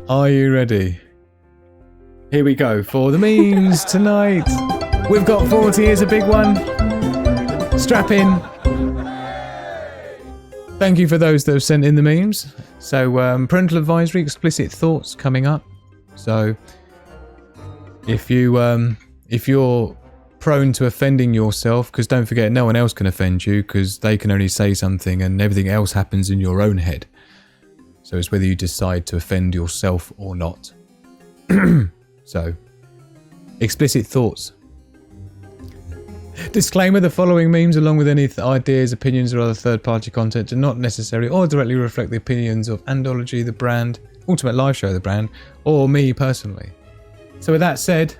Are you ready? Here we go for the memes tonight. We've got 40, here's a big one. Strap in. Thank you for those that have sent in the memes. So, parental advisory, explicit thoughts coming up. So, if you're prone to offending yourself, because don't forget, no one else can offend you, because they can only say something and everything else happens in your own head. So it's whether you decide to offend yourself or not. So, explicit thoughts. Disclaimer, the following memes, along with any ideas, opinions, or other third-party content, do not necessarily or directly reflect the opinions of Andology, the brand, Ultimate Live Show, the brand, or me personally. So with that said,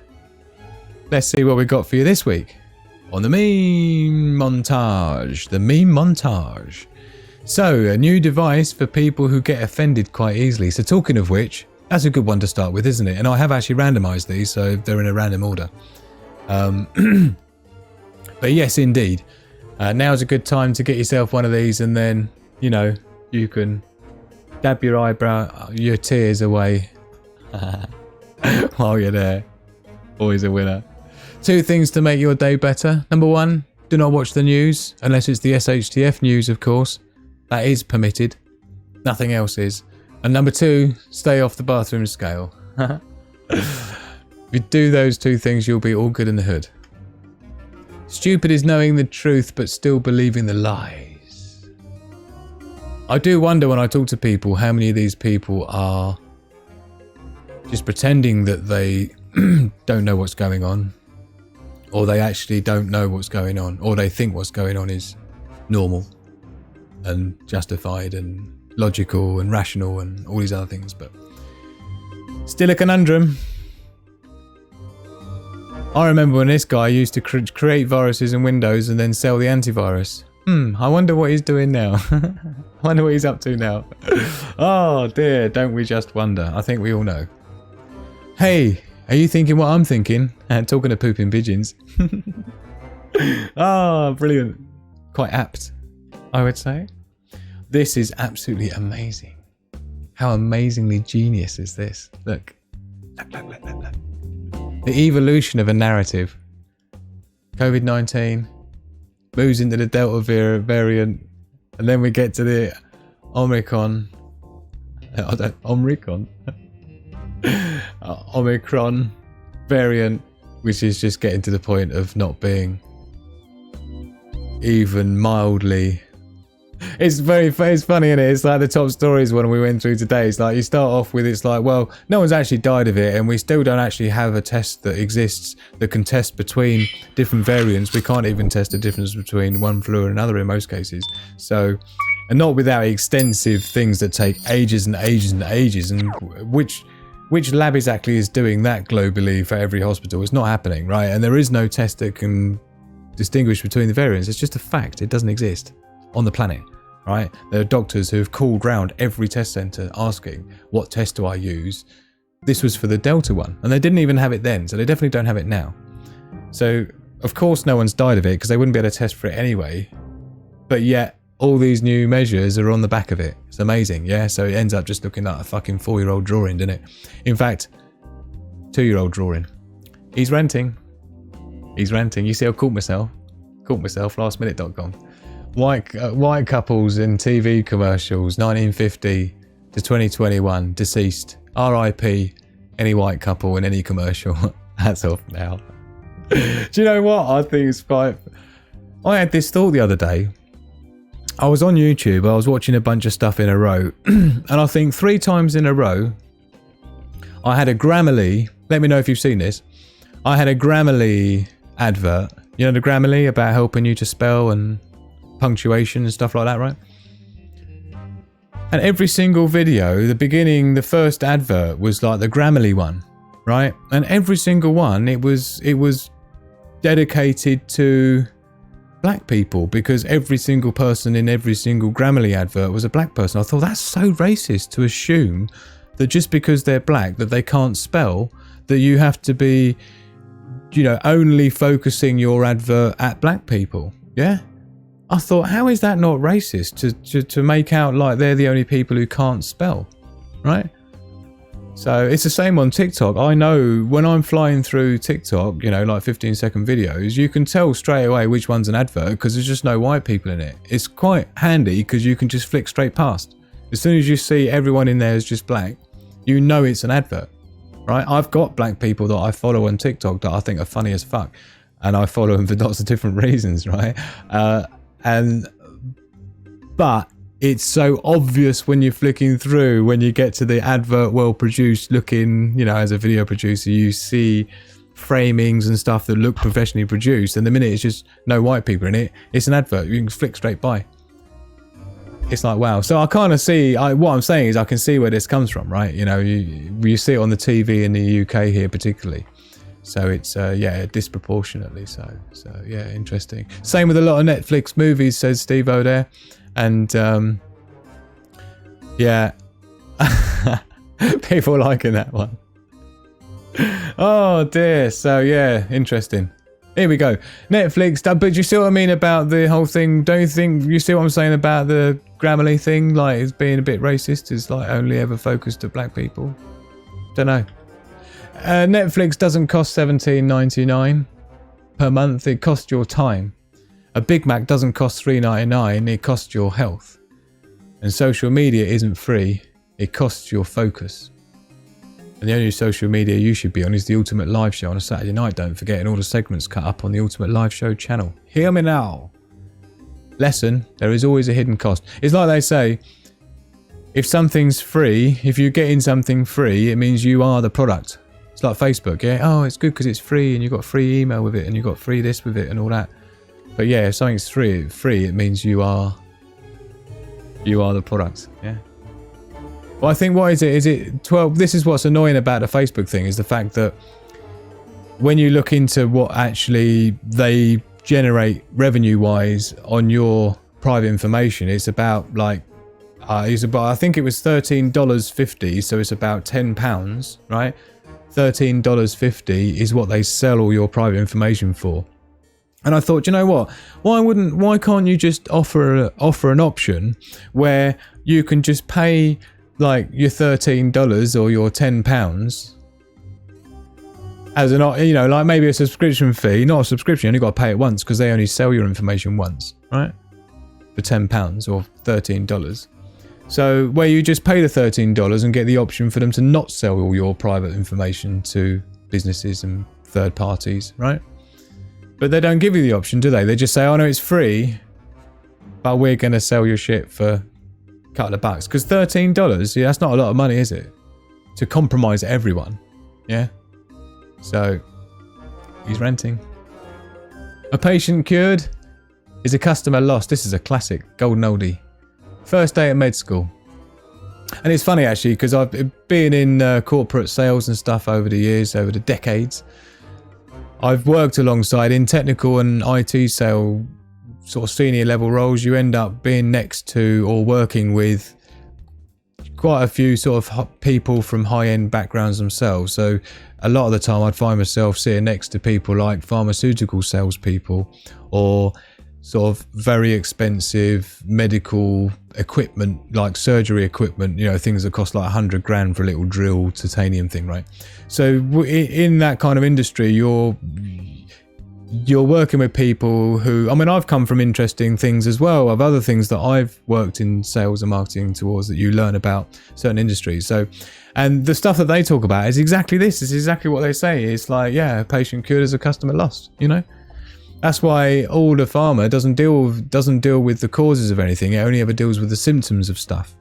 let's see what we got for you this week on the Meme Montage. The Meme Montage. So, a new device for people who get offended quite easily. So talking of which, that's a good one to start with, isn't it? And I have actually randomized these, so they're in a random order. But yes, indeed. Now's a good time to get yourself one of these, and then, you know, you can dab your eyebrow, your tears away while you're there. Always a winner. 2 things to make your day better. Number 1, do not watch the news, unless it's the SHTF news, of course. That is permitted. Nothing else is. And number 2, stay off the bathroom scale. If you do those 2 things, you'll be all good in the hood. Stupid is knowing the truth but still believing the lies. I do wonder when I talk to people how many of these people are just pretending that they don't know what's going on, or they actually don't know what's going on, or they think what's going on is normal and justified and logical and rational and all these other things, but still a conundrum. I remember when this guy used to create viruses in Windows and then sell the antivirus. I wonder what he's doing now. I wonder what he's up to now. Oh dear, don't we just wonder? I think we all know. Hey, are you thinking what I'm thinking? And talking of pooping pigeons. Oh, brilliant. Quite apt, I would say. This is absolutely amazing. How amazingly genius is this? Look. Look. The evolution of a narrative. COVID-19 moves into the Delta variant, and then we get to the Omicron variant, which is just getting to the point of not being even mildly. It's funny, isn't it? It's like the top stories one we went through today. It's like you start off with, it's like, well, no one's actually died of it, and we still don't actually have a test that exists that can test between different variants. We can't even test the difference between one flu and another in most cases. So, and not without extensive things that take ages and ages and ages, and which lab exactly is doing that globally for every hospital? It's not happening, right? And there is no test that can distinguish between the variants. It's just a fact. It doesn't exist on the planet, right? There are doctors who have called round every test centre asking, what test do I use? This was for the Delta one, and they didn't even have it then, so they definitely don't have it now. So, of course no one's died of it, because they wouldn't be able to test for it anyway, but yet all these new measures are on the back of it. It's amazing, yeah? So it ends up just looking like a fucking 4-year-old drawing, doesn't it? In fact, 2-year-old drawing. He's renting. You see, I caught myself, lastminute.com. White couples in TV commercials, 1950 to 2021, deceased. R.I.P. any white couple in any commercial. That's off now. Do you know what? I think it's quite... I had this thought the other day. I was on YouTube, I was watching a bunch of stuff in a row, and I think 3 times in a row, I had a Grammarly, let me know if you've seen this, I had a Grammarly advert. You know the Grammarly about helping you to spell and punctuation and stuff like that, right? And every single video, the first advert was like the Grammarly one, right? And every single one, it was dedicated to black people, because every single person in every single Grammarly advert was a black person. I thought, that's so racist to assume that just because they're black that they can't spell, that you have to be, you know, only focusing your advert at black people. Yeah? I thought, how is that not racist to make out like they're the only people who can't spell, right? So it's the same on TikTok. I know when I'm flying through TikTok, you know, like 15-second videos, you can tell straight away which one's an advert because there's just no white people in it. It's quite handy because you can just flick straight past. As soon as you see everyone in there is just black, you know it's an advert, right? I've got black people that I follow on TikTok that I think are funny as fuck. And I follow them for lots of different reasons, right? But it's so obvious when you're flicking through, when you get to the advert, well produced looking, you know, as a video producer, you see framings and stuff that look professionally produced. And the minute it's just no white people in it, it's an advert. You can flick straight by. It's like, wow. So I kind of see, what I'm saying is I can see where this comes from, right? You know, you see it on the TV in the UK here particularly. So it's, yeah, disproportionately so. So, yeah, interesting. Same with a lot of Netflix movies, says Steve-O there. And, yeah, people liking that one. Oh, dear. So, yeah, interesting. Here we go. Netflix, but you see what I mean about the whole thing? Don't you think, you see what I'm saying about the Grammarly thing? Like, it's being a bit racist. It's like only ever focused at black people. Don't know. Netflix doesn't cost $17.99 per month. It costs your time. A Big Mac doesn't cost $3.99. It costs your health. And social media isn't free. It costs your focus. And the only social media you should be on is the Ultimate Live Show on a Saturday night. Don't forget, and all the segments cut up on the Ultimate Live Show channel. Hear me now. Lesson, there is always a hidden cost. It's like they say, if something's free, if you're getting something free, it means you are the product. It's like Facebook, yeah? Oh, it's good because it's free and you got free email with it and you got free this with it and all that. But yeah, if something's free, it means you are the product, yeah? Well, I think, what is it? Is it 12? This is what's annoying about the Facebook thing, is the fact that when you look into what actually they generate revenue-wise on your private information, it's about like, I think it was $13.50, so it's about £10, right? $13.50 is what they sell all your private information for. And I thought, you know what? Why can't you just offer an option where you can just pay like your $13 or your £10 as an, you know, like maybe a subscription fee, not a subscription, you only got to pay it once because they only sell your information once, right? For £10 or $13. So where you just pay the $13 and get the option for them to not sell all your private information to businesses and third parties, right? But they don't give you the option, do they? They just say, oh no, it's free, but we're going to sell your shit for a couple of bucks. Because $13, yeah, that's not a lot of money, is it? To compromise everyone, yeah? So, he's ranting. A patient cured is a customer lost. This is a classic, golden oldie. First day at med school. And it's funny actually, because I've been in corporate sales and stuff over the years, over the decades. I've worked alongside in technical and IT sale sort of senior level roles. You end up being next to or working with quite a few sort of people from high-end backgrounds themselves. So a lot of the time I'd find myself sitting next to people like pharmaceutical salespeople or sort of very expensive medical equipment, like surgery equipment, you know, things that cost like 100 grand for a little drill titanium thing, right? So in that kind of industry, you're working with people who, I mean, I've come from interesting things as well, of other things that I've worked in sales and marketing towards that you learn about certain industries. So, and the stuff that they talk about is exactly this. It's exactly what they say. It's like, yeah, a patient cured is a customer lost, you know? That's why all the pharma doesn't deal with the causes of anything. It only ever deals with the symptoms of stuff.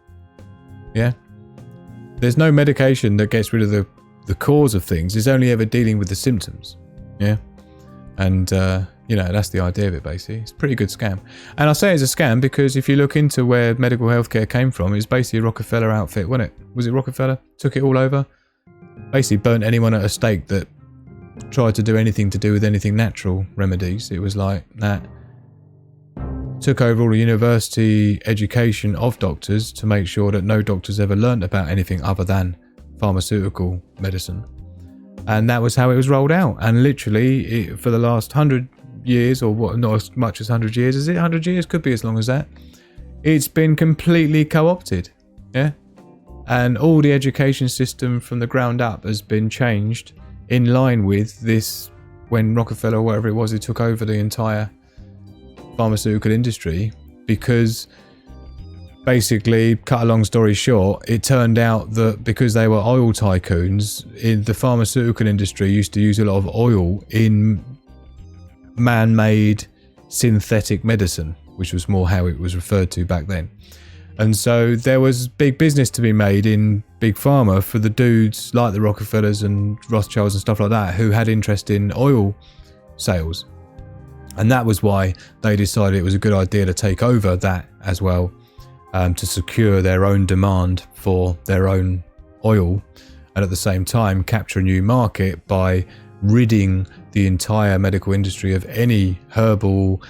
Yeah? There's no medication that gets rid of the cause of things. It's only ever dealing with the symptoms. Yeah? And, you know, that's the idea of it, basically. It's a pretty good scam. And I say it's a scam because if you look into where medical healthcare came from, it's basically a Rockefeller outfit, wasn't it? Was it Rockefeller? Took it all over? Basically burnt anyone at a stake that tried to do anything to do with anything natural remedies. It was like that. Took over all the university education of doctors to make sure that no doctors ever learnt about anything other than pharmaceutical medicine. And that was how it was rolled out. And literally, for the last 100 years, or what, not as much as 100 years, is it 100 years? Could be as long as that. It's been completely co-opted. Yeah? And all the education system from the ground up has been changed in line with this. When Rockefeller or whatever it was, he took over the entire pharmaceutical industry, because basically, cut a long story short, it turned out that because they were oil tycoons, the pharmaceutical industry used to use a lot of oil in man-made synthetic medicine, which was more how it was referred to back then. And so there was big business to be made in big pharma for the dudes like the Rockefellers and Rothschilds and stuff like that who had interest in oil sales. And that was why they decided it was a good idea to take over that as well, to secure their own demand for their own oil, and at the same time capture a new market by ridding the entire medical industry of any herbal,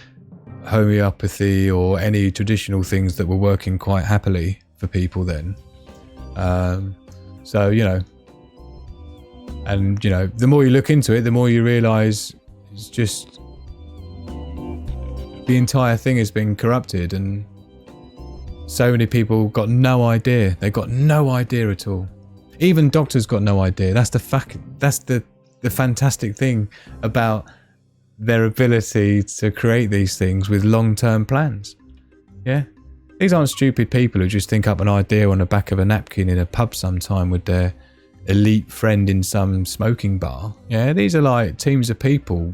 homeopathy or any traditional things that were working quite happily for people then. So, you know, and, you know, the more you look into it, the more you realise it's just the entire thing has been corrupted, and so many people got no idea. They got no idea at all. Even doctors got no idea. That's the fact. That's the fantastic thing about their ability to create these things with long-term plans. Yeah, these aren't stupid people who just think up an idea on the back of a napkin in a pub sometime with their elite friend in some smoking bar. Yeah, these are like teams of people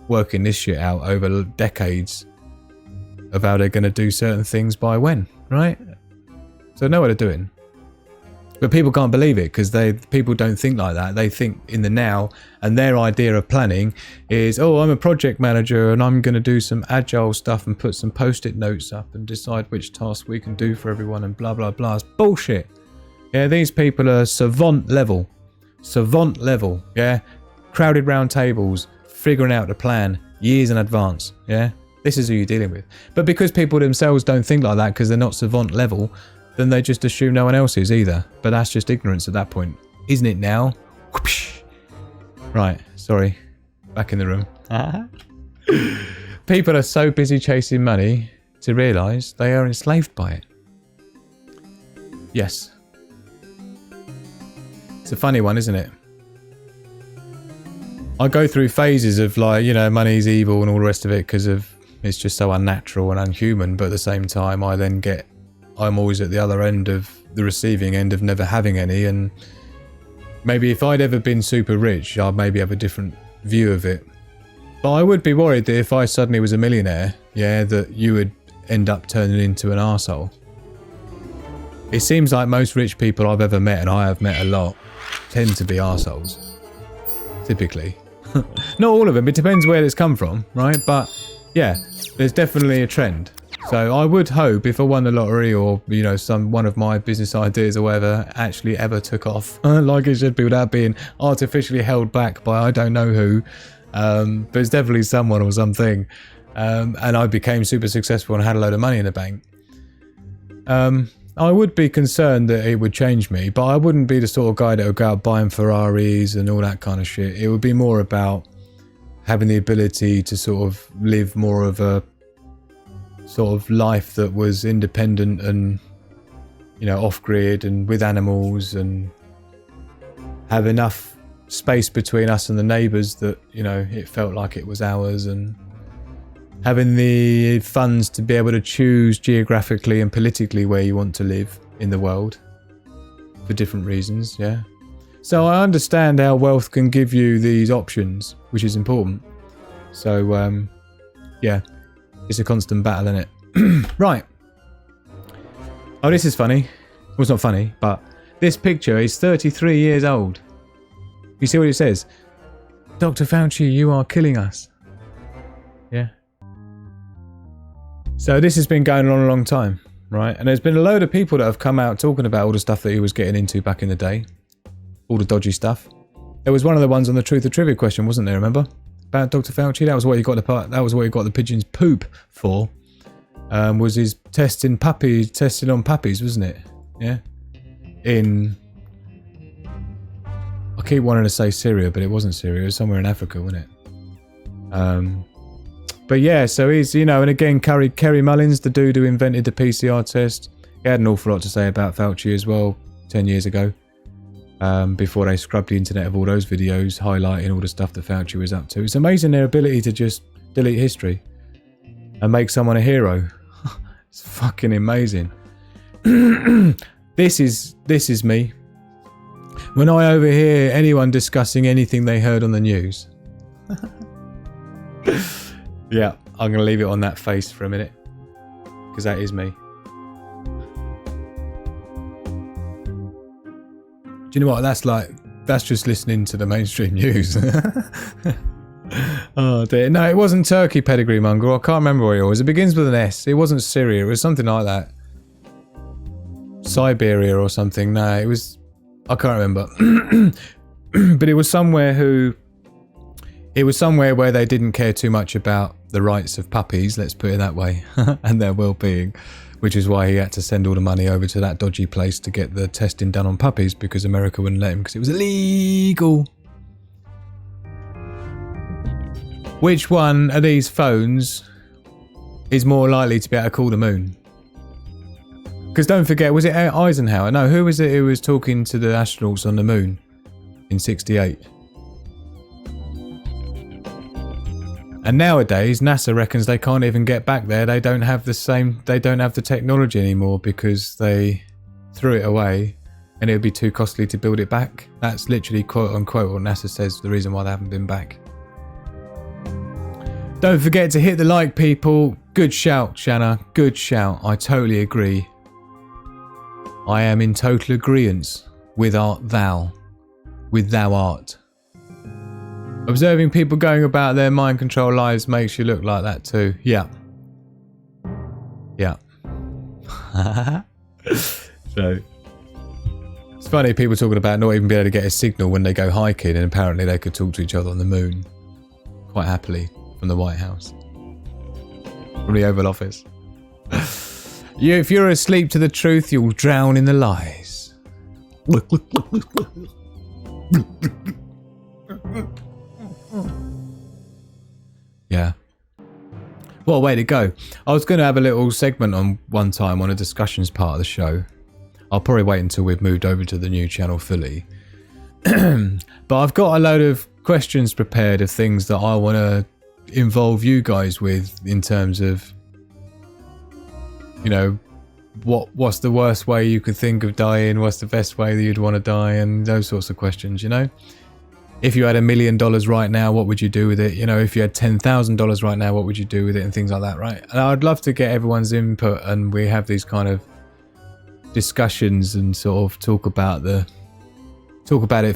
working this shit out over decades of how they're going to do certain things by when, right? So they know what they're doing. But people can't believe it because people don't think like that. They think in the now, and their idea of planning is, oh, I'm a project manager and I'm going to do some agile stuff and put some post-it notes up and decide which tasks we can do for everyone and blah, blah, blah. It's bullshit. Yeah, these people are savant level, yeah? Crowded round tables, figuring out the plan years in advance, yeah? This is who you're dealing with. But because people themselves don't think like that because they're not savant level, then they just assume no one else is either. But that's just ignorance at that point, isn't it now? Whoosh. Right, sorry. Back in the room. People are so busy chasing money to realise they are enslaved by it. Yes. It's a funny one, isn't it? I go through phases of like, you know, money's evil and all the rest of it because of it's just so unnatural and unhuman. But at the same time, I'm always at the other end of the receiving end of never having any, and maybe if I'd ever been super rich, I'd maybe have a different view of it. But I would be worried that if I suddenly was a millionaire, yeah, that you would end up turning into an arsehole. It seems like most rich people I've ever met, and I have met a lot, tend to be arseholes. Typically. Not all of them, it depends where it's come from, right? But yeah, there's definitely a trend. So I would hope if I won the lottery or, you know, one of my business ideas or whatever actually ever took off, like it should be without being artificially held back by I don't know who, but it's definitely someone or something, and I became super successful and had a load of money in the bank. I would be concerned that it would change me, but I wouldn't be the sort of guy that would go out buying Ferraris and all that kind of shit. It would be more about having the ability to sort of live more of a sort of life that was independent and, you know, off-grid and with animals, and have enough space between us and the neighbours that, you know, it felt like it was ours, and having the funds to be able to choose geographically and politically where you want to live in the world for different reasons, yeah. So I understand how wealth can give you these options, which is important. So, yeah. It's a constant battle, isn't it? Right. Oh, this is funny. Well, it's not funny, but this picture is 33 years old. You see what it says? Dr. Fauci, you are killing us. Yeah. So this has been going on a long time, right? And there's been a load of people that have come out talking about all the stuff that he was getting into back in the day. All the dodgy stuff. There was one of the ones on the Truth or Trivia question, wasn't there, remember? About Dr. Fauci, that was what he got the pigeon's poop for. Was his testing on puppies, wasn't it? Yeah. I keep wanting to say Syria, but it wasn't Syria. It was somewhere in Africa, wasn't it? But yeah, so he's, you know, and again, Kerry Mullins, the dude who invented the PCR test, he had an awful lot to say about Fauci as well. 10 years ago, before they scrubbed the internet of all those videos highlighting all the stuff that Fauci was up to. It's amazing their ability to just delete history and make someone a hero. It's fucking amazing. This is me. When I overhear anyone discussing anything they heard on the news. Yeah, I'm going to leave it on that face for a minute. Because that is me. Do you know what that's like? That's just listening to the mainstream news. Oh dear. No, it wasn't Turkey, pedigree mongrel. I can't remember where it was. It begins with an S. It wasn't Syria. It was something like that. Siberia or something. No, it was... I can't remember. But it was somewhere where they didn't care too much about the rights of puppies, let's put it that way, and their well-being, which is why he had to send all the money over to that dodgy place to get the testing done on puppies, because America wouldn't let him because it was illegal. Which one of these phones is more likely to be able to call the moon? Because don't forget, was it Eisenhower? No, who was it who was talking to the astronauts on the moon in '68? And nowadays, NASA reckons they can't even get back there. They don't have the technology anymore because they threw it away and it would be too costly to build it back. That's literally quote unquote what NASA says the reason why they haven't been back. Don't forget to hit the like, people. Good shout, Shanna. Good shout. I totally agree. I am in total agreeance with thou art. Observing people going about their mind control lives makes you look like that too. Yeah. Yeah. So, it's funny people talking about not even being able to get a signal when they go hiking, and apparently they could talk to each other on the moon quite happily from the White House. From the Oval Office. If you're asleep to the truth, you'll drown in the lies. Yeah. What a way to go. I was going to have a little segment on one time on a discussions part of the show. I'll probably wait until we've moved over to the new channel fully. But I've got a load of questions prepared of things that I want to involve you guys with in terms of, you know, what's the worst way you could think of dying, what's the best way that you'd want to die, and those sorts of questions, you know. If you had $1 million right now, what would you do with it? You know, if you had $10,000 right now, what would you do with it, and things like that, right? And I'd love to get everyone's input, and we have these kind of discussions and sort of talk about it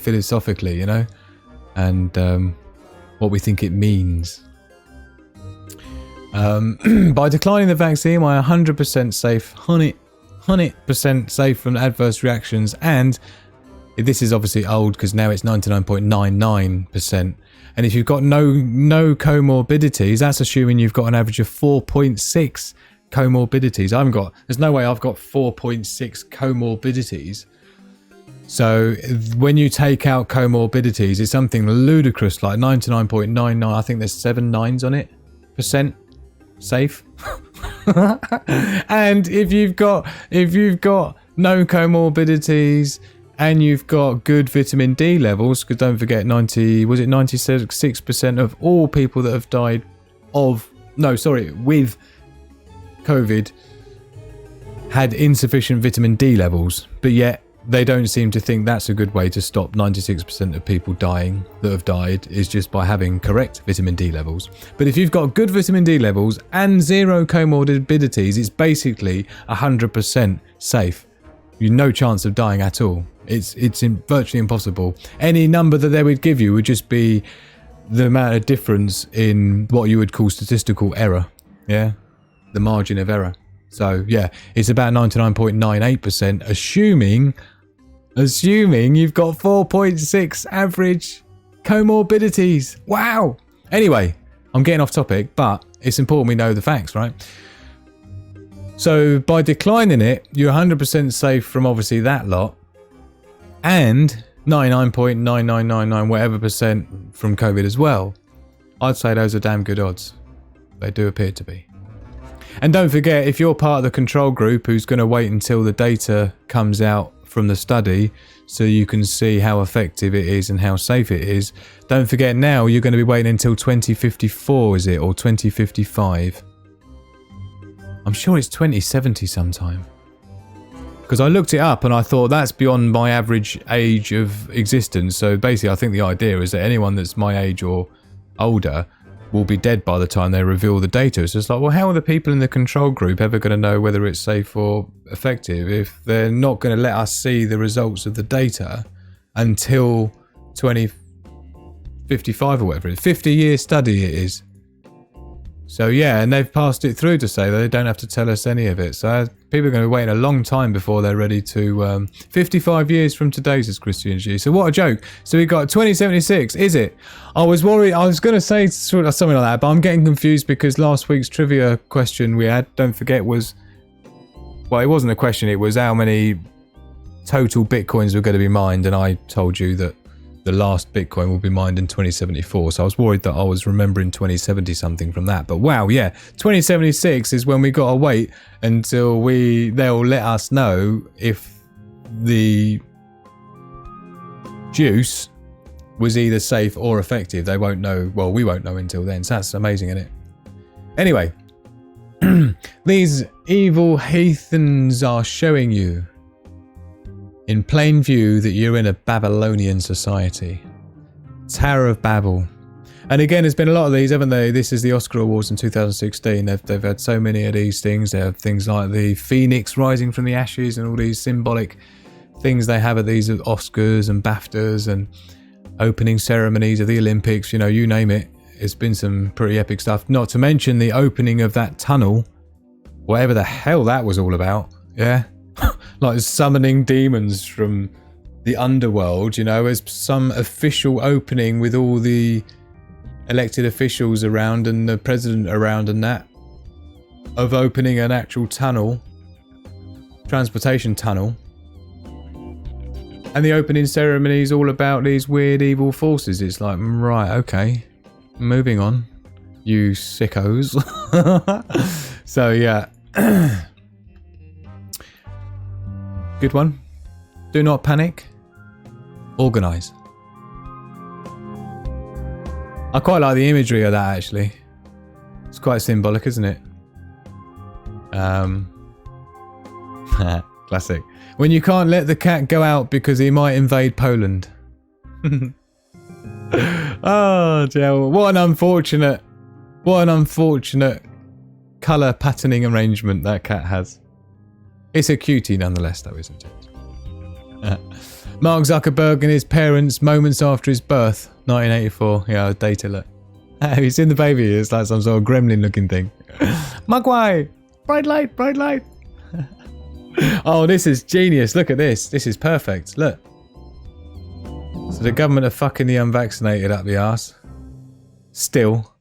philosophically, you know, and what we think it means. By declining the vaccine, am I 100% safe, 100% safe from adverse reactions? And this is obviously old because now it's 99.99%. And if you've got no comorbidities, that's assuming you've got an average of 4.6 comorbidities. There's no way I've got 4.6 comorbidities. So when you take out comorbidities, it's something ludicrous like 99.99. I think there's 7 nines on it. % safe. And if you've got no comorbidities and you've got good vitamin D levels, because don't forget 96% of all people that have died with COVID had insufficient vitamin D levels, but yet they don't seem to think that's a good way to stop 96% of people dying that have died, is just by having correct vitamin D levels. But if you've got good vitamin D levels and 0 comorbidities, it's basically 100% safe. You've no chance of dying at all. It's virtually impossible. Any number that they would give you would just be the amount of difference in what you would call statistical error. Yeah, the margin of error. So yeah, it's about 99.98%, assuming you've got 4.6 average comorbidities. Wow. Anyway, I'm getting off topic, but it's important we know the facts, right? So by declining it, you're 100% safe from obviously that lot, and 99.9999 whatever percent from COVID as well. I'd say those are damn good odds. They do appear to be. And don't forget, if you're part of the control group who's going to wait until the data comes out from the study so you can see how effective it is and how safe it is. Don't forget now you're going to be waiting until 2054, is it? Or 2055? I'm sure it's 2070 sometime. Because I looked it up and I thought that's beyond my average age of existence. So basically I think the idea is that anyone that's my age or older will be dead by the time they reveal the data. It's just like, well, how are the people in the control group ever going to know whether it's safe or effective if they're not going to let us see the results of the data until 2055 or whatever it is? 50-year study it is. So yeah, and they've passed it through to say that they don't have to tell us any of it. So people are going to be waiting a long time before they're ready to... 55 years from today, says Christian G. So what a joke. So we got 2076, is it? I was worried, I was going to say something like that, but I'm getting confused because last week's trivia question we had, don't forget, was... Well, it wasn't a question, it was how many total Bitcoins were going to be mined, and I told you that the last Bitcoin will be mined in 2074. So I was worried that I was remembering 2070 something from that. But wow, yeah, 2076 is when we got to wait until they'll let us know if the juice was either safe or effective. They won't know. Well, we won't know until then. So that's amazing, isn't it? Anyway, these evil heathens are showing you in plain view that you're in a Babylonian society. Tower of Babel. And again, there's been a lot of these, haven't they? This is the Oscar Awards in 2016. They've had so many of these things. They have things like the Phoenix rising from the ashes and all these symbolic things they have at these Oscars and BAFTAs and opening ceremonies of the Olympics. You know, you name it. It's been some pretty epic stuff. Not to mention the opening of that tunnel. Whatever the hell that was all about. Yeah. Like summoning demons from the underworld, you know, as some official opening with all the elected officials around and the president around and that, of opening an actual tunnel, transportation tunnel. And the opening ceremony is all about these weird evil forces. It's like, right, okay, moving on, you sickos. So yeah. Good one. Do not panic. Organise. I quite like the imagery of that, actually. It's quite symbolic, isn't it? Classic. When you can't let the cat go out because he might invade Poland. Oh, Joe. What an unfortunate colour patterning arrangement that cat has. It's a cutie nonetheless, though, isn't it? Mark Zuckerberg and his parents moments after his birth, 1984. Yeah, date alert. Have you seen the baby? It's like some sort of gremlin-looking thing. Magwai! Bright light, bright light! Oh, this is genius. Look at this. This is perfect. Look. So the government are fucking the unvaccinated up the arse. Still.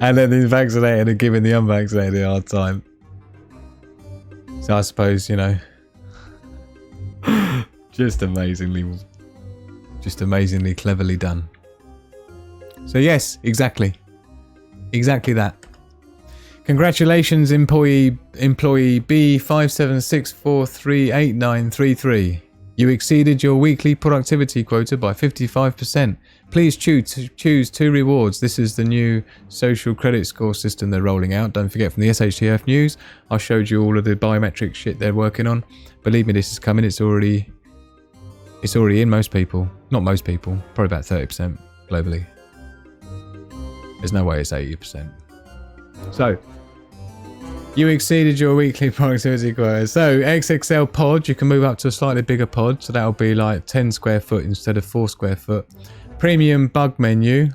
And then the vaccinated are giving the unvaccinated a hard time. So I suppose, you know, just amazingly cleverly done. So yes, exactly that. Congratulations, employee B5764389333. You exceeded your weekly productivity quota by 55%. Please choose 2 rewards. This is the new social credit score system they're rolling out. Don't forget, from the SHTF news, I showed you all of the biometric shit they're working on. Believe me, this is coming. It's already in most people. Not most people. Probably about 30% globally. There's no way it's 80%. So, you exceeded your weekly productivity quota. So, XXL pod, you can move up to a slightly bigger pod. So that'll be like 10 square foot instead of 4 square foot. Premium bug menu.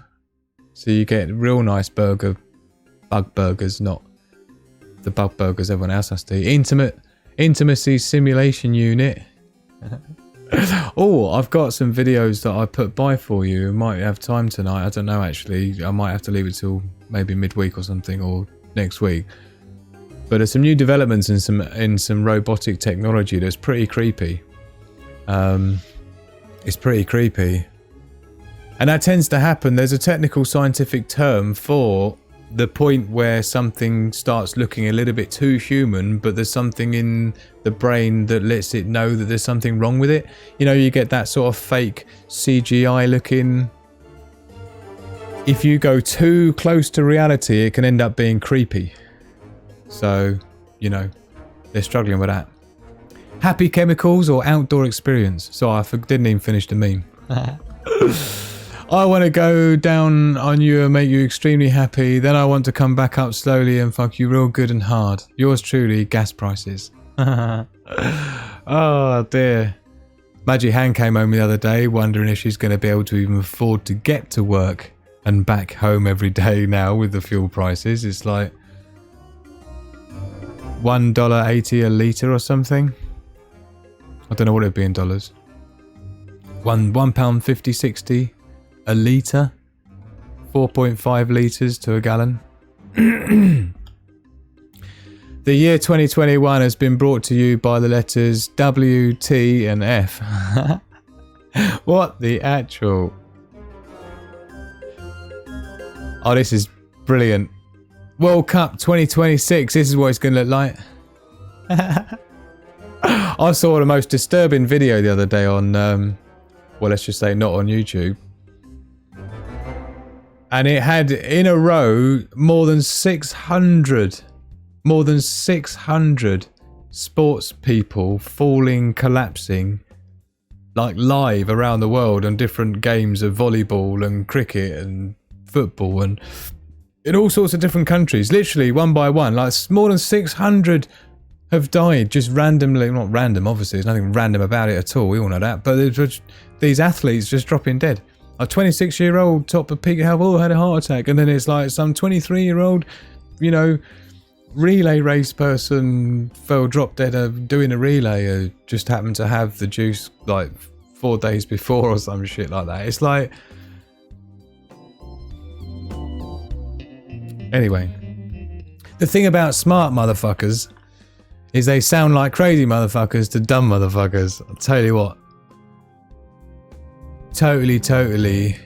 So you get real nice bug burgers, not the bug burgers everyone else has to eat. Intimacy simulation unit. Oh, I've got some videos that I put by for you. Might have time tonight. I don't know, actually. I might have to leave it till maybe midweek or something, or next week. But there's some new developments in some robotic technology that's pretty creepy. It's pretty creepy. And that tends to happen. There's a technical scientific term for the point where something starts looking a little bit too human, but there's something in the brain that lets it know that there's something wrong with it. You know, you get that sort of fake CGI looking. If you go too close to reality, it can end up being creepy. So, you know, they're struggling with that. Happy chemicals or outdoor experience? So I didn't even finish the meme. I want to go down on you and make you extremely happy. Then I want to come back up slowly and fuck you real good and hard. Yours truly, gas prices. Oh dear. Magic Han came home the other day wondering if she's going to be able to even afford to get to work and back home every day now with the fuel prices. It's like $1.80 a litre or something. I don't know what it'd be in dollars. £1.50, 60 a litre. 4.5 litres to a gallon. The year 2021 has been brought to you by the letters W, T and F. What the actual... Oh, this is brilliant. World Cup 2026. This is what it's going to look like. I saw the most disturbing video the other day on, well, let's just say not on YouTube. And it had in a row more than 600 sports people falling, collapsing, like live around the world on different games of volleyball and cricket and football and in all sorts of different countries, literally one by one. Like more than 600 have died just randomly. Not random, obviously, there's nothing random about it at all, we all know that, but there's these athletes just dropping dead. A 26-year-old top of peak health, oh, had a heart attack, and then it's like some 23-year-old, you know, relay race person dropped dead doing a relay, just happened to have the juice like 4 days before or some shit like that. It's like... Anyway, the thing about smart motherfuckers is they sound like crazy motherfuckers to dumb motherfuckers. I'll tell you what. Totally.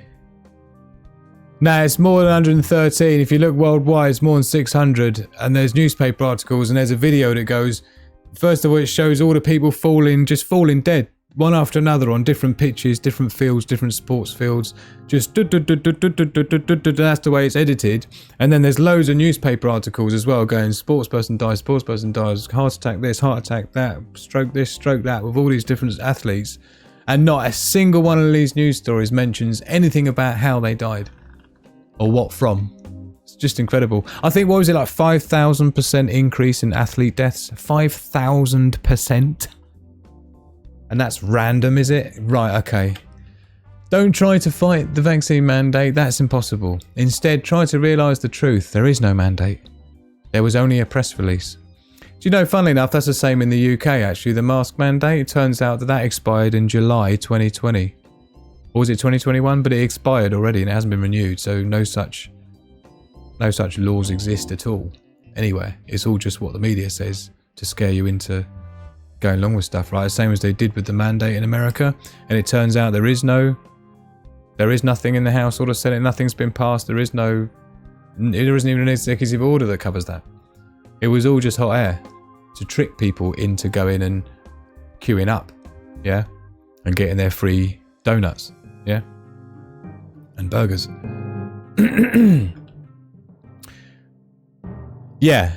Nah, it's more than 113. If you look worldwide, it's more than 600. And there's newspaper articles and there's a video that goes, first of all, it shows all the people falling dead. One after another on different pitches, different fields, different sports fields. Just that's the way it's edited. And then there's loads of newspaper articles as well going, sports person dies, heart attack this, heart attack that, stroke this, stroke that, with all these different athletes. And not a single one of these news stories mentions anything about how they died. Or what from. It's just incredible. I think, what was it, like 5,000% increase in athlete deaths? 5,000%? And that's random, is it? Right, okay. Don't try to fight the vaccine mandate, that's impossible. Instead, try to realise the truth. There is no mandate. There was only a press release. Do you know, funnily enough, that's the same in the UK actually, the mask mandate. It turns out that expired in July 2020. Or was it 2021? But it expired already and it hasn't been renewed, so no such laws exist at all. Anyway, it's all just what the media says to scare you into going along with stuff, right? Same as they did with the mandate in America, and it turns out there is nothing in the House or the Senate, nothing's been passed, there isn't even an executive order that covers that. It was all just hot air to trick people into going and queuing up, yeah, and getting their free donuts, yeah, and burgers. Yeah.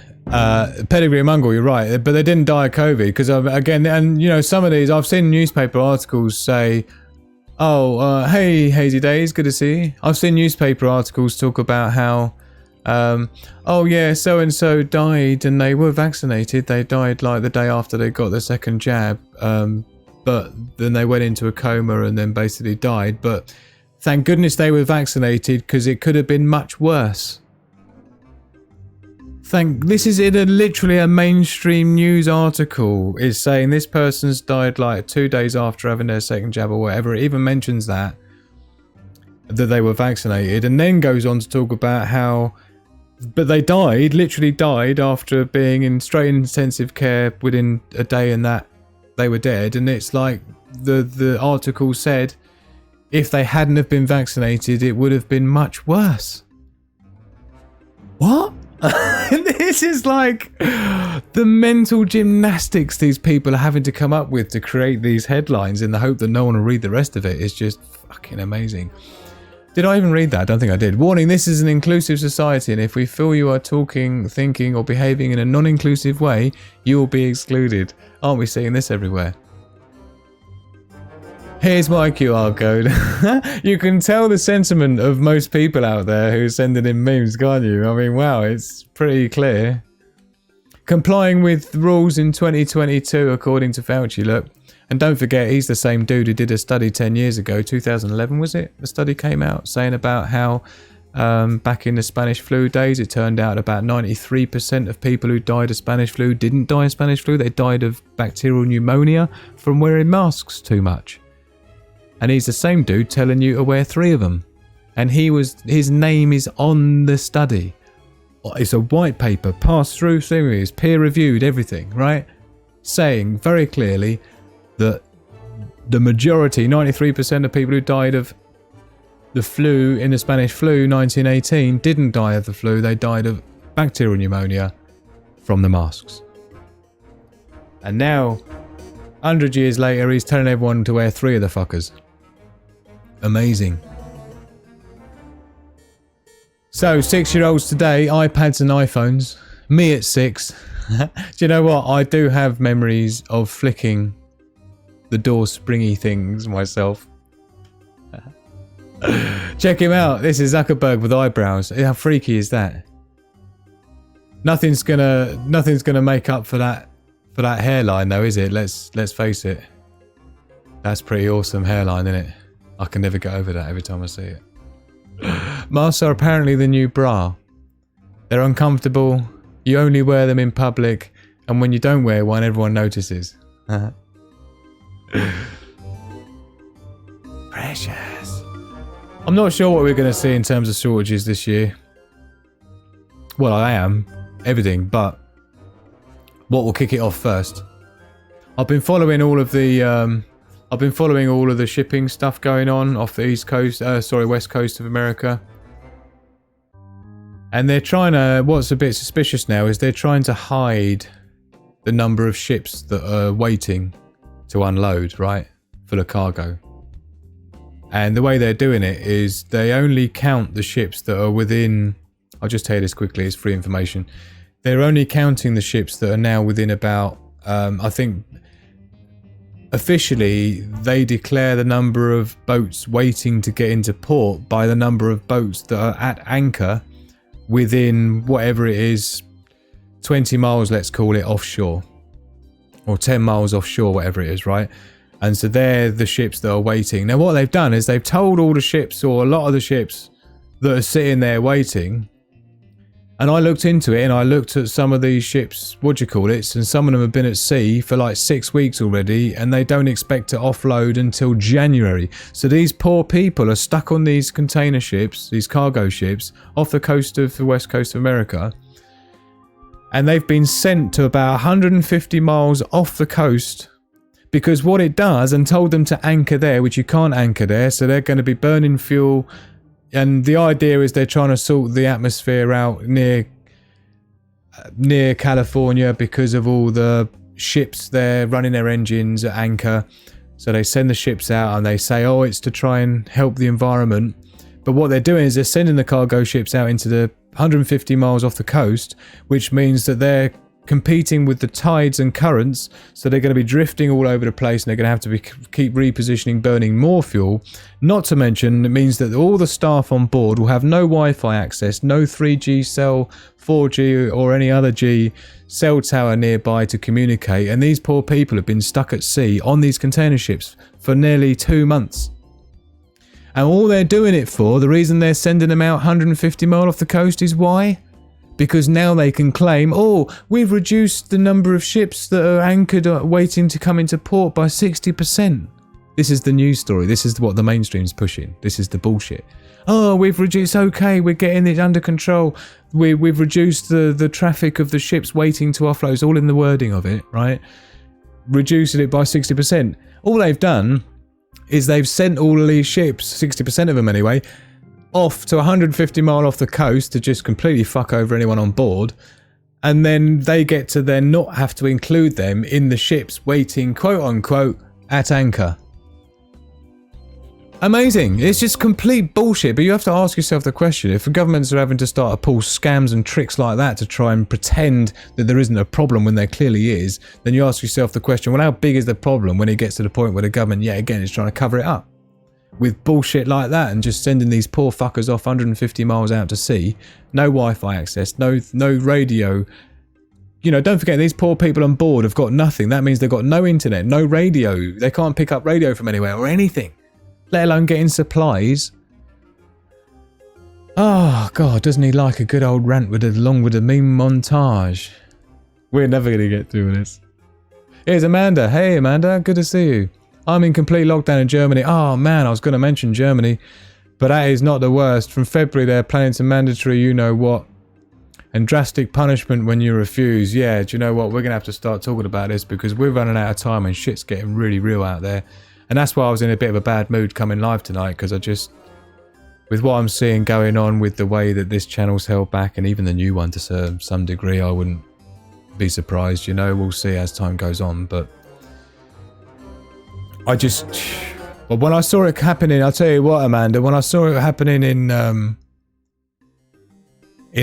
Pedigree and Mungle, you're right, but they didn't die of COVID because again, and you know, some of these I've seen newspaper articles say, oh, hey Hazy Days, good to see you. I've seen newspaper articles talk about how oh yeah, so and so died and they were vaccinated, they died like the day after they got the second jab, but then they went into a coma and then basically died, but thank goodness they were vaccinated because it could have been much worse. This is literally a mainstream news article. It's saying this person's died like 2 days after having their second jab or whatever. It even mentions that they were vaccinated, and then goes on to talk about how, but they literally died after being in straight intensive care within a day, and that they were dead. And it's like the article said, if they hadn't have been vaccinated, it would have been much worse. What? This is like the mental gymnastics these people are having to come up with to create these headlines in the hope that no one will read the rest of it. It's just fucking amazing. Did I even read that? I don't think I did. Warning, this is an inclusive society, and if we feel you are talking, thinking, or behaving in a non-inclusive way, you will be excluded. Aren't we seeing this everywhere? Here's my QR code. You can tell the sentiment of most people out there who are sending in memes, can't you? I mean, wow, it's pretty clear. Complying with rules in 2022, according to Fauci, look. And don't forget, he's the same dude who did a study 10 years ago, 2011 was it? The study came out saying about how back in the Spanish flu days, it turned out about 93% of people who died of Spanish flu didn't die of Spanish flu. They died of bacterial pneumonia from wearing masks too much. And he's the same dude telling you to wear 3 of them. And his name is on the study. It's a white paper, passed through series, peer reviewed, everything, right? Saying very clearly that the majority, 93% of people who died of the flu in the Spanish flu 1918 didn't die of the flu. They died of bacterial pneumonia from the masks. And now, 100 years later, he's telling everyone to wear 3 of the fuckers. Amazing. So, 6-year-olds today, iPads and iPhones. Me at 6. Do you know what? I do have memories of flicking the door springy things myself. Check him out. This is Zuckerberg with eyebrows. How freaky is that? Nothing's gonna make up for that hairline though, is it? Let's face it. That's pretty awesome hairline, isn't it? I can never get over that every time I see it. Masks are apparently the new bra. They're uncomfortable. You only wear them in public, and when you don't wear one, everyone notices. Precious. I'm not sure what we're going to see in terms of shortages this year. Well, I am. Everything, but what will kick it off first? I've been following all of the shipping stuff going on off the west coast of America. And they're trying to, what's a bit suspicious now is they're trying to hide the number of ships that are waiting to unload, right? Full of cargo. And the way they're doing it is they only count the ships that are within, I'll just tell you this quickly, it's free information. They're only counting the ships that are now within about, I think, officially they declare the number of boats waiting to get into port by the number of boats that are at anchor within whatever it is, 20 miles, let's call it, offshore. Or 10 miles offshore, whatever it is, right? And so they're the ships that are waiting. Now what they've done is they've told all the ships, or a lot of the ships that are sitting there waiting, and I looked into it and I looked at some of these ships, and some of them have been at sea for like 6 weeks already, and they don't expect to offload until January. So these poor people are stuck on these container ships, these cargo ships, off the coast of the west coast of America. And they've been sent to about 150 miles off the coast, because what it does, and told them to anchor there, which you can't anchor there, so they're going to be burning fuel. And the idea is they're trying to sort the atmosphere out near California because of all the ships there running their engines at anchor. So they send the ships out and they say, oh, it's to try and help the environment. But what they're doing is they're sending the cargo ships out into the 150 miles off the coast, which means that they're competing with the tides and currents, so they're going to be drifting all over the place, and they're going to have to keep repositioning, burning more fuel. Not to mention, it means that all the staff on board will have no Wi-Fi access, no 3G cell, 4G or any other G cell tower nearby to communicate, and these poor people have been stuck at sea on these container ships for nearly 2 months. And all they're doing it for, the reason they're sending them out 150 miles off the coast is why? Because now they can claim, oh, we've reduced the number of ships that are anchored waiting to come into port by 60%. This is the news story. This is what the mainstream's pushing. This is the bullshit. Oh, we've reduced, okay, we're getting it under control. We've reduced the traffic of the ships waiting to offload. It's all in the wording of it, right? Reducing it by 60%. All they've done is they've sent all of these ships, 60% of them anyway, off to 150 mile off the coast to just completely fuck over anyone on board. And then they get to then not have to include them in the ships waiting, quote unquote, at anchor. Amazing. It's just complete bullshit. But you have to ask yourself the question, if the governments are having to start to pull scams and tricks like that to try and pretend that there isn't a problem when there clearly is, then you ask yourself the question, well, how big is the problem when it gets to the point where the government, yet again, is trying to cover it up with bullshit like that and just sending these poor fuckers off 150 miles out to sea, no Wi-Fi access, no radio. You know, don't forget, these poor people on board have got nothing. That means they've got no internet, no radio. They can't pick up radio from anywhere or anything, let alone getting supplies. Oh, God, doesn't he like a good old rant along with a meme montage? We're never going to get through this. Here's Amanda. Hey, Amanda, good to see you. I'm in complete lockdown in Germany. Oh, man, I was going to mention Germany, but that is not the worst. From February, they're planning to mandatory you-know-what and drastic punishment when you refuse. Yeah, do you know what? We're going to have to start talking about this because we're running out of time and shit's getting really real out there. And that's why I was in a bit of a bad mood coming live tonight, because I just, with what I'm seeing going on with the way that this channel's held back, and even the new one to some degree, I wouldn't be surprised, you know, we'll see as time goes on. But but when I saw it happening, I'll tell you what, Amanda, when I saw it happening in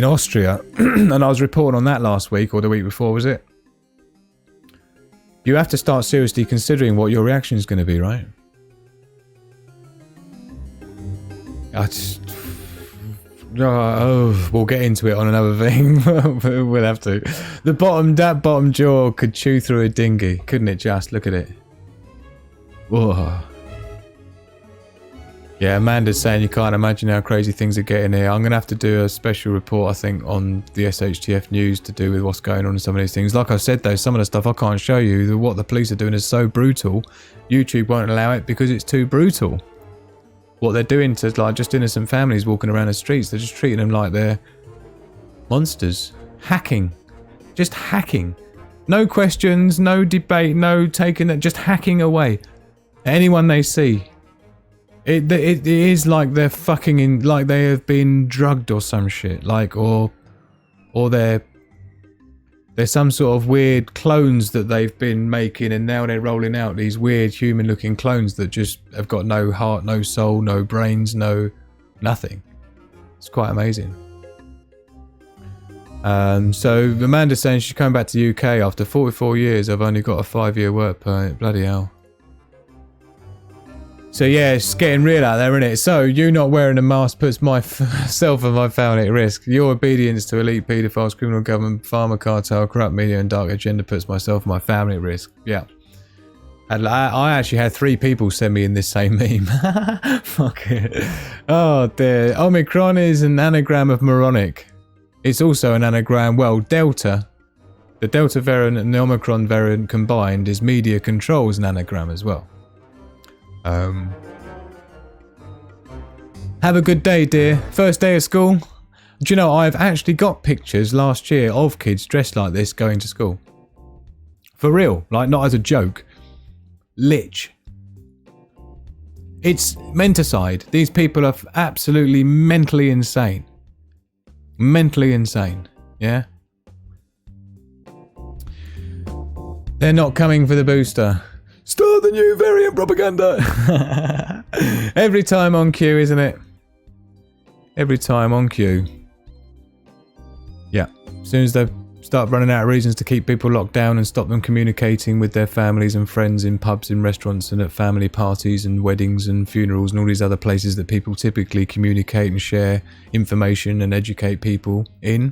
Austria, and I was reporting on that last week or the week before, was it? You have to start seriously considering what your reaction is going to be, right? We'll get into it on another thing. We'll have to. That bottom jaw could chew through a dinghy, couldn't it? Just look at it. Whoa. Yeah, Amanda's saying you can't imagine how crazy things are getting here. I'm going to have to do a special report, I think, on the SHTF news to do with what's going on in some of these things. Like I said, though, some of the stuff I can't show you. What the police are doing is so brutal. YouTube won't allow it because it's too brutal. What they're doing to, like, just innocent families walking around the streets, they're just treating them like they're monsters. Hacking. Just hacking. No questions, no debate, no taking it, just hacking away. Anyone they see. It is like they're fucking in, like they have been drugged or some shit, like, or they're some sort of weird clones that they've been making, and now they're rolling out these weird human-looking clones that just have got no heart, no soul, no brains, no nothing. It's quite amazing. So Amanda's saying she's coming back to the UK after 44 years. I've only got a 5-year work permit. Bloody hell. So yeah, it's getting real out there, isn't it? So you not wearing a mask puts myself and my family at risk. Your obedience to elite paedophiles, criminal government, pharma cartel, corrupt media and dark agenda puts myself and my family at risk. Yeah. And I actually had 3 people send me in this same meme. Fuck it. Oh dear. Omicron is an anagram of moronic. It's also an anagram, well, Delta. The Delta variant and the Omicron variant combined is media controls an anagram as well. Have a good day, dear. First day of school. Do you know, I've actually got pictures last year of kids dressed like this going to school. For real, like not as a joke. Lich. It's menticide. These people are absolutely mentally insane. Mentally insane, yeah? They're not coming for the booster. Start the new variant propaganda. Every time on cue, isn't it? Every time on cue. Yeah. As soon as they start running out of reasons to keep people locked down and stop them communicating with their families and friends in pubs, in restaurants and at family parties and weddings and funerals and all these other places that people typically communicate and share information and educate people in,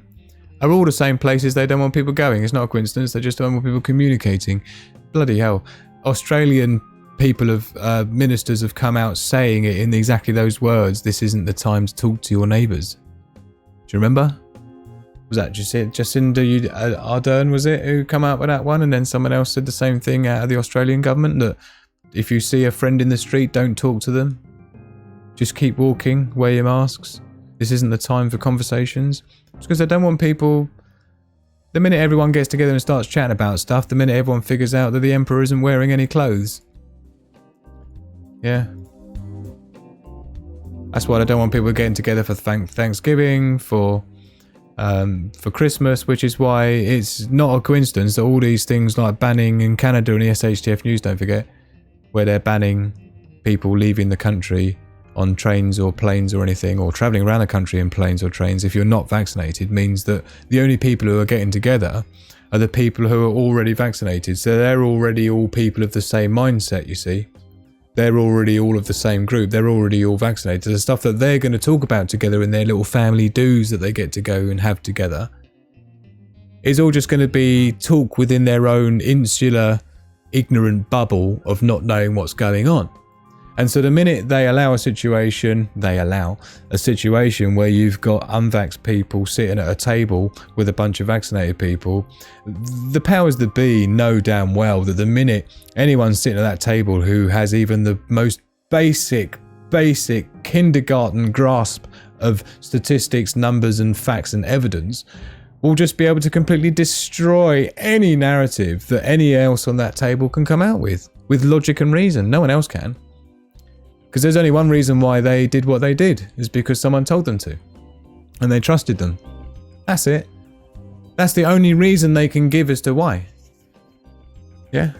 are all the same places they don't want people going. It's not a coincidence. They just don't want people communicating. Bloody hell. Australian people ministers have come out saying it in exactly those words. This isn't the time to talk to your neighbours. Do you remember? Was that Jacinda Ardern, was it, who come out with that one? And then someone else said the same thing out of the Australian government, that if you see a friend in the street, don't talk to them. Just keep walking, wear your masks. This isn't the time for conversations. It's because they don't want people... The minute everyone gets together and starts chatting about stuff, the minute everyone figures out that the Emperor isn't wearing any clothes. Yeah. That's why I don't want people getting together for Thanksgiving, for Christmas, which is why it's not a coincidence that all these things like banning in Canada and the SHTF news, don't forget, where they're banning people leaving the country on trains or planes or anything, or travelling around the country in planes or trains if you're not vaccinated, means that the only people who are getting together are the people who are already vaccinated. So they're already all people of the same mindset, you see. They're already all of the same group. They're already all vaccinated. The stuff that they're going to talk about together in their little family do's that they get to go and have together is all just going to be talk within their own insular, ignorant bubble of not knowing what's going on. And so the minute they allow a situation where you've got unvaxxed people sitting at a table with a bunch of vaccinated people, the powers that be know damn well that the minute anyone sitting at that table who has even the most basic kindergarten grasp of statistics, numbers and facts and evidence will just be able to completely destroy any narrative that any else on that table can come out with logic and reason. No one else can. Because there's only one reason why they did what they did, is because someone told them to. And they trusted them. That's it. That's the only reason they can give as to why. Yeah?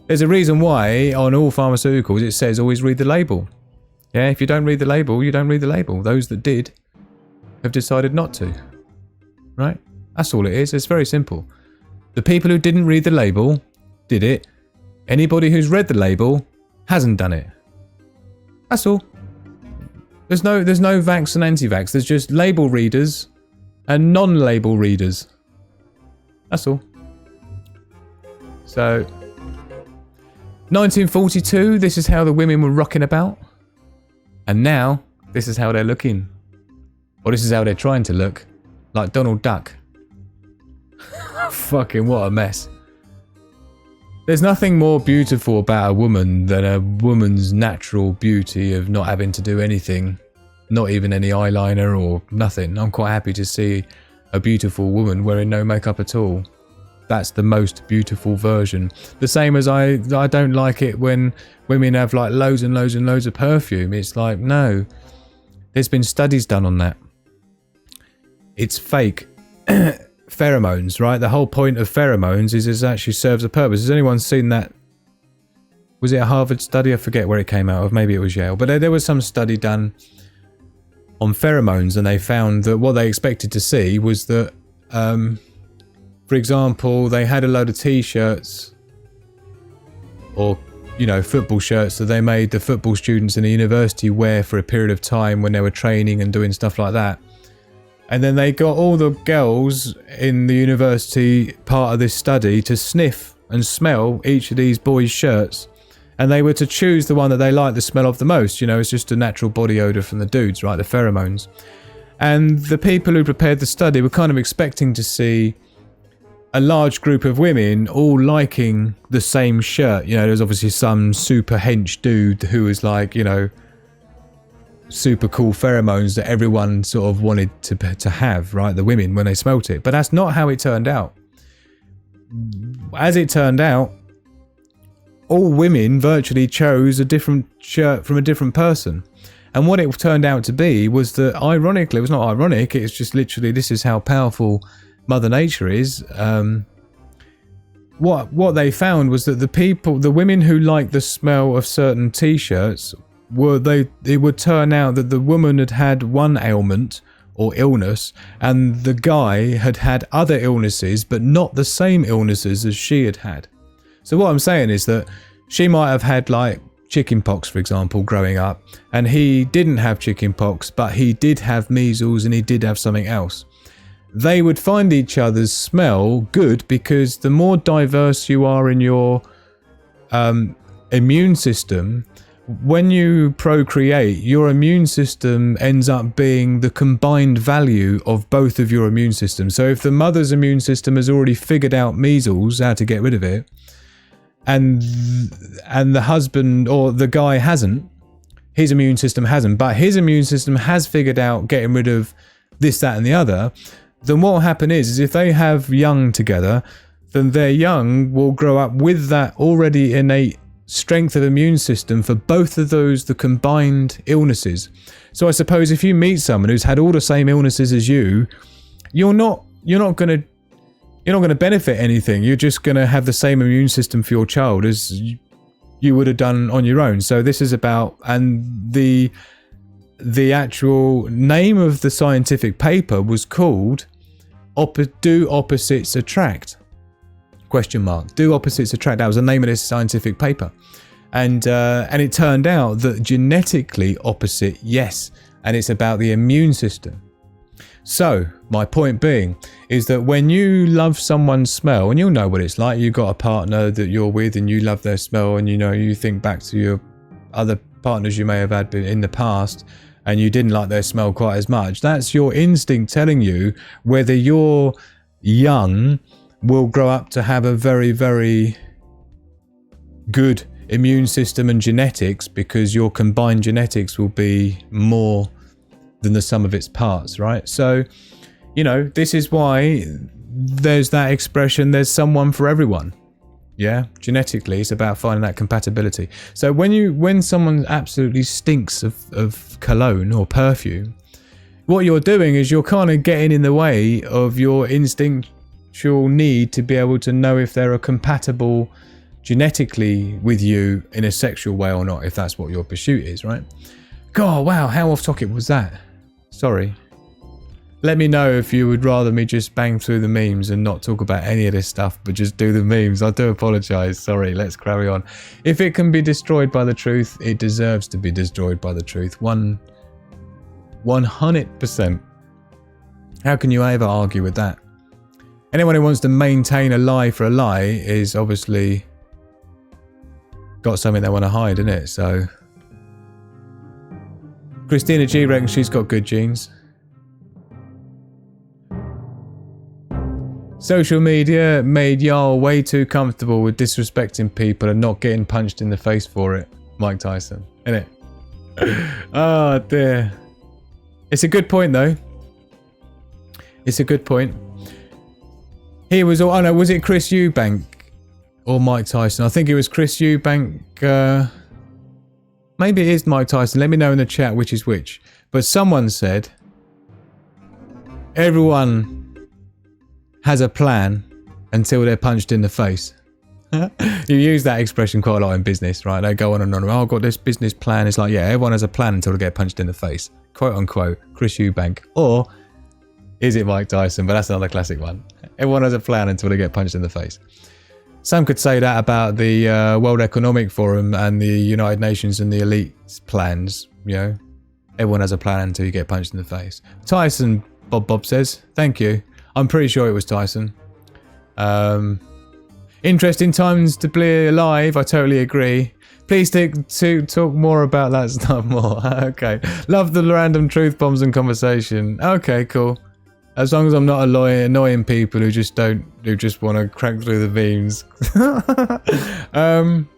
There's a reason why on all pharmaceuticals it says always read the label. Yeah, if you don't read the label, you don't read the label. Those that did have decided not to. Right? That's all it is. It's very simple. The people who didn't read the label did it. Anybody who's read the label hasn't done it. That's all. There's no vax and anti-vax. There's just label readers and non-label readers. That's all. So, 1942, this is how the women were rocking about. And now, this is how they're looking. Or this is how they're trying to look. Like Donald Duck. Fucking what a mess. There's nothing more beautiful about a woman than a woman's natural beauty of not having to do anything, not even any eyeliner or nothing. I'm quite happy to see a beautiful woman wearing no makeup at all. That's the most beautiful version. The same as I don't like it when women have like loads and loads and loads of perfume. It's like, no, there's been studies done on that. It's fake. Pheromones, right? The whole point of pheromones is it actually serves a purpose. Has anyone seen that? Was it a Harvard study? I forget where it came out of. Maybe it was Yale. But there was some study done on pheromones, and they found that what they expected to see was that, for example, they had a load of t-shirts or, football shirts that they made the football students in the university wear for a period of time when they were training and doing stuff like that. And then they got all the girls in the university part of this study to sniff and smell each of these boys' shirts. And they were to choose the one that they liked the smell of the most. It's just a natural body odour from the dudes, right? The pheromones. And the people who prepared the study were kind of expecting to see a large group of women all liking the same shirt. There's obviously some super hench dude who was like, super cool pheromones that everyone sort of wanted to have, right? The women, when they smelt it. But that's not how it turned out. As it turned out, all women virtually chose a different shirt from a different person. And what it turned out to be was that, ironically, it was not ironic, it's just literally, this is how powerful Mother Nature is. What they found was that the women who liked the smell of certain t-shirts, it would turn out that the woman had had one ailment or illness, and the guy had had other illnesses, but not the same illnesses as she had had. So what I'm saying is that she might have had like chickenpox, for example, growing up, and he didn't have chickenpox, but he did have measles and he did have something else. They would find each other's smell good because the more diverse you are in your immune system, when you procreate, your immune system ends up being the combined value of both of your immune systems. So if the mother's immune system has already figured out measles, how to get rid of it, and the husband or the guy hasn't, his immune system hasn't, but his immune system has figured out getting rid of this, that and the other, then what will happen is if they have young together, then their young will grow up with that already innate strength of immune system for both of those, the combined illnesses. So I suppose if you meet someone who's had all the same illnesses as you, you're not going to benefit anything. You're just going to have the same immune system for your child as you would have done on your own. So this is about, and the actual name of the scientific paper was called Do Opposites Attract? ? Do opposites attract? That was the name of this scientific paper. And it turned out that genetically opposite, yes. And it's about the immune system. So my point being is that when you love someone's smell, and you'll know what it's like, you've got a partner that you're with and you love their smell, and you think back to your other partners you may have had in the past, and you didn't like their smell quite as much. That's your instinct telling you whether your young will grow up to have a very, very good immune system and genetics, because your combined genetics will be more than the sum of its parts, right? So, this is why there's that expression, there's someone for everyone. Yeah, genetically, it's about finding that compatibility. So when someone absolutely stinks of cologne or perfume, what you're doing is you're kind of getting in the way of your instinctual need to be able to know if they're compatible genetically with you in a sexual way or not, if that's what your pursuit is, right? God, wow, how off topic was that? Sorry. Let me know if you would rather me just bang through the memes and not talk about any of this stuff, but just do the memes. I do apologise. Sorry, let's carry on. If it can be destroyed by the truth, it deserves to be destroyed by the truth. 100%. How can you ever argue with that? Anyone who wants to maintain a lie for a lie is obviously got something they want to hide, isn't it? So Christina G reckons she's got good genes. Social media made y'all way too comfortable with disrespecting people and not getting punched in the face for it. Mike Tyson, innit? Oh dear. It's a good point though. It's a good point. He was, oh no, was it Chris Eubank or Mike Tyson? I think it was Chris Eubank. Maybe it is Mike Tyson. Let me know in the chat which is which. But someone said, everyone has a plan until they're punched in the face. You use that expression quite a lot in business, right? They go on and on. Oh, I've got this business plan. It's like, yeah, everyone has a plan until they get punched in the face. Quote unquote, Chris Eubank. Or is it Mike Tyson? But that's another classic one. Everyone has a plan until they get punched in the face. Some could say that about the World Economic Forum and the United Nations and the elite's plans. Everyone has a plan until you get punched in the face. Tyson, Bob says. Thank you. I'm pretty sure it was Tyson. Interesting times to be alive. I totally agree. Please talk more about that stuff more. Okay. Love the random truth bombs and conversation. Okay, cool. As long as I'm not annoying people who just want to crack through the memes.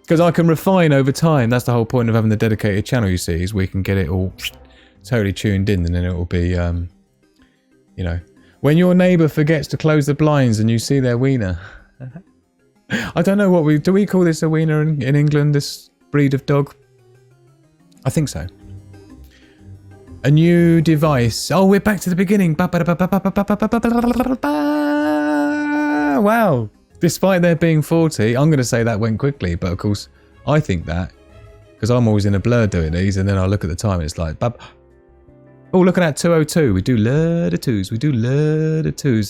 Because I can refine over time. That's the whole point of having the dedicated channel, you see, is we can get it all totally tuned in, and then it will be, when your neighbour forgets to close the blinds and you see their wiener. I don't know what do we call this a wiener in England, this breed of dog? I think so. A new device. Oh, we're back to the beginning. Wow. Despite there being 40, I'm going to say that went quickly, but of course, I think that because I'm always in a blur doing these, and then I look at the time and it's like, oh, look at that 202. We do load of twos.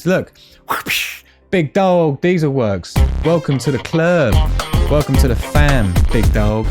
Look. Big dog, Diesel Works. Welcome to the club. Welcome to the fam, big dog.